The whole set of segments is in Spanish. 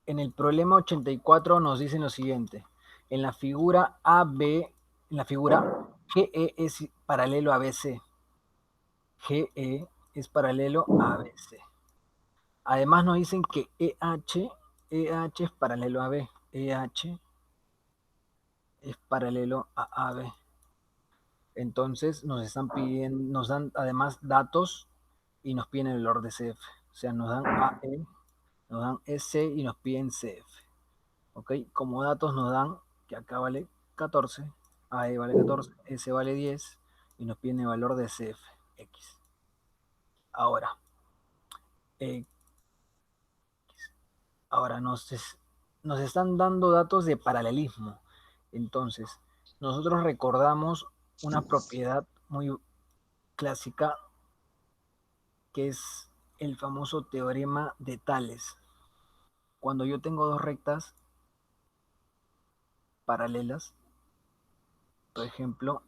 En el problema 84 nos dicen lo siguiente. En la figura AB, en la figura GE es paralelo a BC. GE es paralelo a BC. Además nos dicen que EH es paralelo a B. EH es paralelo a AB. Entonces nos están pidiendo, nos dan además datos y nos piden el valor de CF. O sea, nos dan AE, nos dan EC y nos piden CF. ¿Ok? Como datos nos dan que acá vale 14, AE vale 14, S vale 10 y nos piden el valor de CF, X. Ahora, eh, ahora nos están dando datos de paralelismo. Entonces, nosotros recordamos una propiedad muy clásica que es el famoso teorema de Tales. Cuando yo tengo dos rectas paralelas, por ejemplo,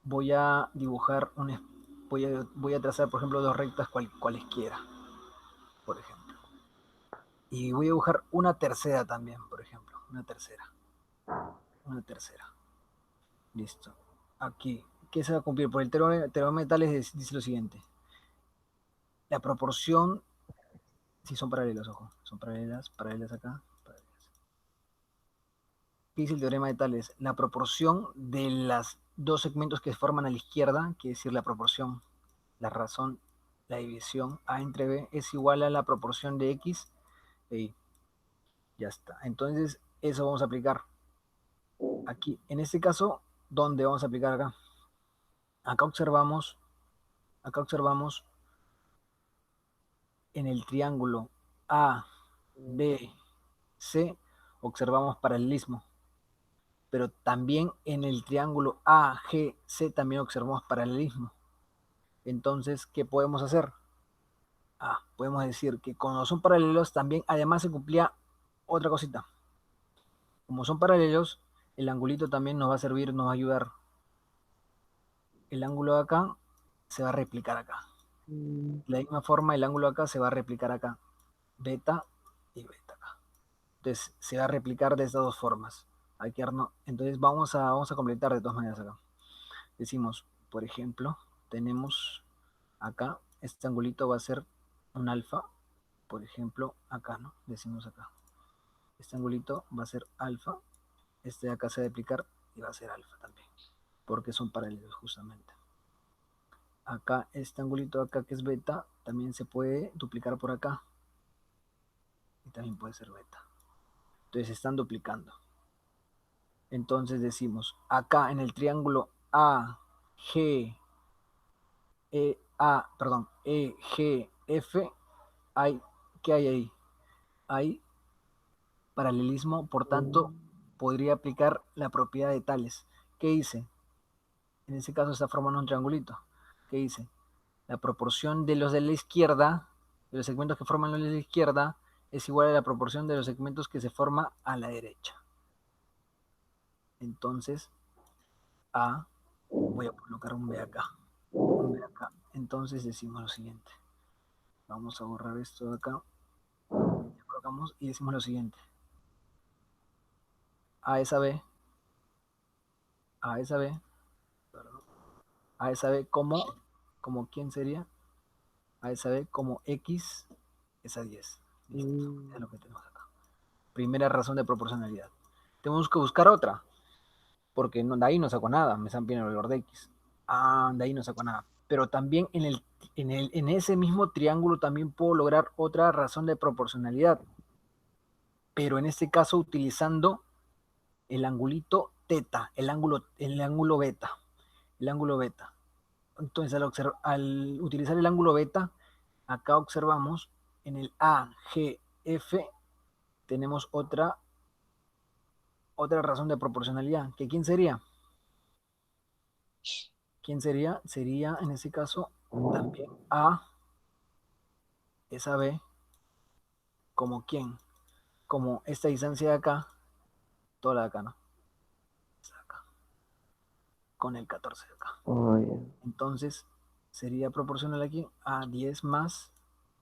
voy a dibujar voy a trazar, por ejemplo, dos rectas cualesquiera, por ejemplo. Y voy a dibujar una tercera también, por ejemplo, una tercera. Listo. Aquí, ¿qué se va a cumplir? Por el teorema de Tales dice lo siguiente. La proporción, si son paralelas, ojo, son paralelas acá, paralelas. ¿Qué dice el teorema de Tales? La proporción de los dos segmentos que forman a la izquierda, quiere decir la proporción, la razón, la división A entre B es igual a la proporción de X e Y. Ya está. Entonces, eso vamos a aplicar aquí. En este caso, ¿dónde vamos a aplicar acá? Acá observamos en el triángulo A, B, C, observamos paralelismo. Pero también en el triángulo A, G, C también observamos paralelismo. Entonces, ¿qué podemos hacer? Podemos decir que cuando son paralelos también, además se cumplía otra cosita. Como son paralelos, el angulito también nos va a servir, nos va a ayudar. El ángulo de acá se va a replicar acá. De la misma forma, el ángulo de acá se va a replicar acá. Beta y beta acá. Entonces, se va a replicar de estas dos formas. Entonces, vamos a completar de todas maneras acá. Decimos, por ejemplo, tenemos acá, este angulito va a ser un alfa, por ejemplo, acá, ¿no? Decimos acá. Este angulito va a ser alfa, este de acá se va a duplicar y va a ser alfa también, porque son paralelos justamente. Acá, este angulito de acá que es beta, también se puede duplicar por acá, y también puede ser beta. Entonces se están duplicando. Entonces decimos, acá en el triángulo A, G, E, G, F, ¿qué hay ahí? Hay paralelismo, por tanto, podría aplicar la propiedad de Tales. ¿Qué dice? En ese caso está formando un triangulito. ¿Qué dice? La proporción de los de la izquierda, de los segmentos que forman los de la izquierda, es igual a la proporción de los segmentos que se forma a la derecha. Entonces, voy a colocar un B acá. Un B acá. Entonces decimos lo siguiente. Vamos a borrar esto de acá. Colocamos y decimos lo siguiente. A esa B, a esa B, perdón, a esa B como quién sería, a esa B como X es a 10. Listo, es lo que tenemos acá. Primera razón de proporcionalidad. Tenemos que buscar otra, porque no, de ahí no saco nada, me están pidiendo el valor de X. De ahí no saco nada. Pero también en ese mismo triángulo también puedo lograr otra razón de proporcionalidad, pero en este caso utilizando el angulito teta, el ángulo beta. El ángulo beta. Entonces, al utilizar el ángulo beta, acá observamos en el AGF tenemos otra razón de proporcionalidad. ¿Que quién sería? ¿Quién sería? Sería en ese caso también A, esa B, como quién, como esta distancia de acá, toda la de acá, ¿no? Acá, con el 14 de acá. Entonces, sería proporcional aquí a 10 más,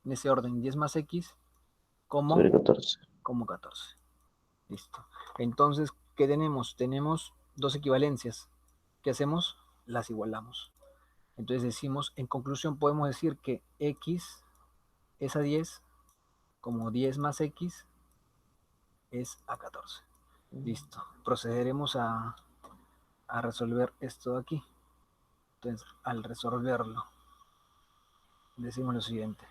en ese orden, 10 más X, como Sobre 14. como 14. Listo. Entonces, ¿qué tenemos? Tenemos dos equivalencias. ¿Qué hacemos? Las igualamos. Entonces decimos, en conclusión podemos decir que x es a 10, como 10 más x es a 14. Listo. Procederemos a resolver esto de aquí. Entonces, al resolverlo, decimos lo siguiente.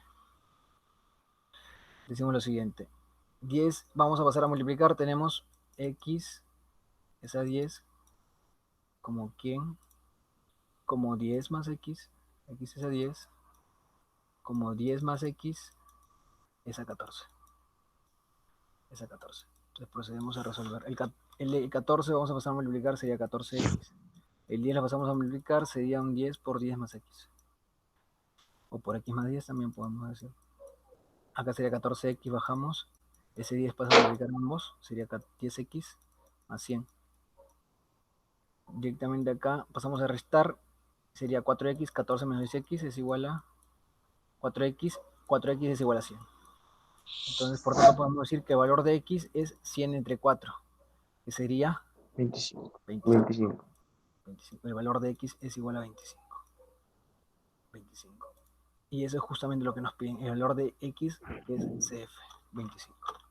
10, vamos a pasar a multiplicar, tenemos x es a 10, como quién, como 10 más x es a 10, como 10 más x es a 14. Es a 14. Entonces procedemos a resolver. El 14 vamos a pasar a multiplicar, sería 14x. El 10 lo pasamos a multiplicar, sería un 10 por 10 más x. O por x más 10 también podemos decir. Acá sería 14x, bajamos. Ese 10 pasa a multiplicar ambos, sería 10x más 100. Directamente acá pasamos a restar, sería 4x, 14 menos 10x es igual a 4x, 4x es igual a 100. Entonces, por tanto, podemos decir que el valor de x es 100 entre 4, que sería 25. 25. 25. 25. El valor de x es igual a 25. 25. Y eso es justamente lo que nos piden, el valor de x, que es CF, 25.